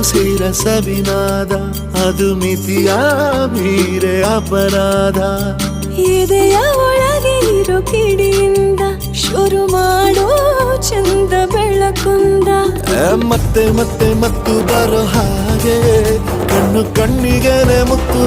ಸೇರ ಸವಿನಾದ ಅದು ಮಿತಿಯ ಮೀರೆ ಅಪರಾಧ ಎದೆಯ ಒಳಗೆ ಇರೋ ಕಿಡಿಯಿಂದ ಶುರು ಮಾಡೋ ಚಂದ ಬೆಳಕುಂದ ಮತ್ತೆ ಮತ್ತೆ ಮತ್ತು ಬರೋ ಹಾಗೆ ಕಣ್ಣು ಕಣ್ಣಿಗೆ ಮುತ್ತು